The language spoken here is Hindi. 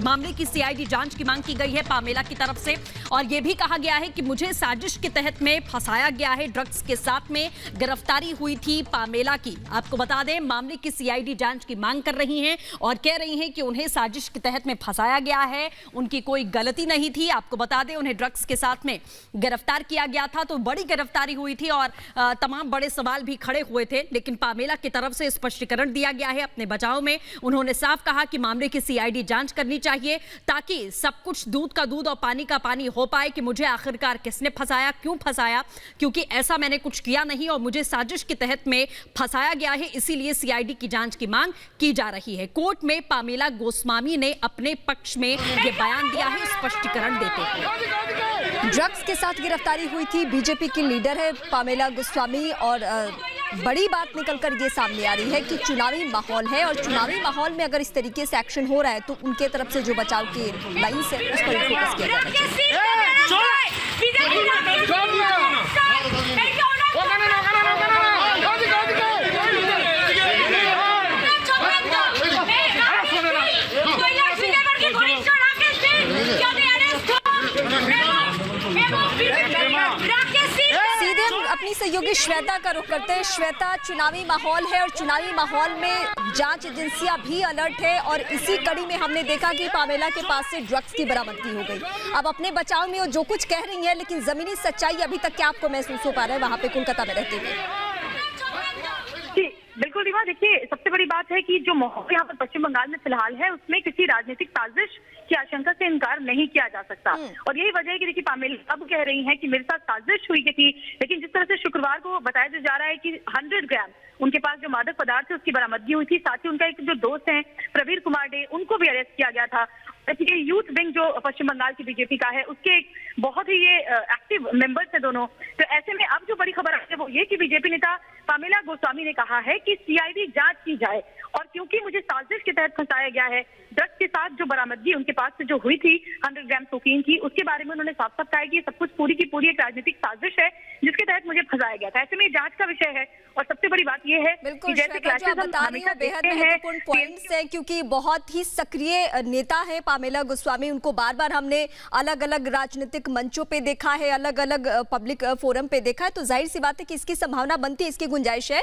मामले की सीआईडी जांच की मांग की गई है पामेला की तरफ से और यह भी कहा गया है कि मुझे साजिश के तहत में फंसाया गया है। ड्रग्स के साथ में गिरफ्तारी हुई थी पामेला की। आपको बता दें, मामले की सीआईडी जांच की मांग कर रही हैं और कह रही हैं कि उन्हें साजिश के तहत में फंसाया गया है, उनकी कोई गलती नहीं थी। आपको बता दें, उन्हें ड्रग्स के साथ में गिरफ्तार किया गया था, तो बड़ी गिरफ्तारी हुई थी और तमाम बड़े सवाल भी खड़े हुए थे। लेकिन पामेला की तरफ से स्पष्टीकरण दिया गया है अपने बचाव में। उन्होंने साफ कहा कि मामले की सीआईडी जांच करनी चाहिए ताकि सब कुछ दूध का दूध और पानी का पानी हो पाए कि मुझे आखिरकार किसने फंसाया, क्यों फंसाया, क्योंकि ऐसा मैंने कुछ किया नहीं और मुझे साजिश के तहत में फंसाया गया है। इसीलिए सीआईडी की जांच की मांग की जा रही है। कोर्ट में पामेला गोस्वामी ने अपने पक्ष में यह बयान दिया है स्पष्टीकरण देते हुए। ड्रग्स के साथ गिरफ्तारी हुई थी, बीजेपी की लीडर है पामेला गोस्वामी और बड़ी बात निकलकर ये सामने आ रही है कि चुनावी माहौल है और चुनावी माहौल में अगर इस तरीके से एक्शन हो रहा है तो उनके तरफ से जो बचाव की लाइन है उस पर फोकस किया जाना चाहिए। अपनी सहयोगी श्वेता का रुख करते हैं। श्वेता, चुनावी माहौल है और चुनावी माहौल में जांच एजेंसियां भी अलर्ट है और इसी कड़ी में हमने देखा कि पामेला के पास से ड्रग्स की बरामदगी हो गई। अब अपने बचाव में वो जो कुछ कह रही है, लेकिन जमीनी सच्चाई अभी तक क्या आपको महसूस हो पा रहा है वहां पे कोलकाता में रहते हुए? बिल्कुल रीवा, देखिए सबसे बड़ी बात है कि जो माहौल यहाँ पर पश्चिम बंगाल में फिलहाल है उसमें किसी राजनीतिक साजिश की आशंका से इनकार नहीं किया जा सकता। और यही वजह है कि देखिए पामेला अब कह रही हैं कि मेरे साथ साजिश हुई थी, लेकिन जिस तरह से शुक्रवार को बताया जा रहा है कि 100 ग्राम उनके पास जो मादक पदार्थ है उसकी बरामदगी हुई थी। साथ ही उनका एक जो दोस्त है प्रवीर कुमार डे, उनको भी अरेस्ट किया गया था। यूथ विंग जो पश्चिम बंगाल की बीजेपी का है उसके एक बहुत ही ये एक्टिव मेंबर्स है दोनों। तो ऐसे में अब जो बड़ी खबर आई है वो ये कि बीजेपी नेता पामेला गोस्वामी ने कहा है कि सीआईडी जांच की जाए और क्योंकि मुझे साजिश के तहत फंसाया गया है, ड्रग्स के साथ जो बरामदगी उनके पास से जो हुई थी 100 ग्राम कोकीन की, उसके बारे में उन्होंने साफ साफ कहा कि ये सब कुछ पूरी की पूरी एक राजनीतिक साजिश है जिसके तहत मुझे फंसाया गया था। ऐसे में जांच का विषय है और सबसे बड़ी बात यह है कि जैसे क्लैशेस हम हमेशा देखते हैं, पॉइंट्स है क्योंकि बहुत ही सक्रिय नेता है पामेला गोस्वामी। उनको बार बार हमने अलग अलग राजनीतिक मंचों पे देखा है, अलग अलग पब्लिक फोरम पे देखा है, तो जाहिर सी बात है कि इसकी संभावना बनती है, इसकी गुंजाइश है।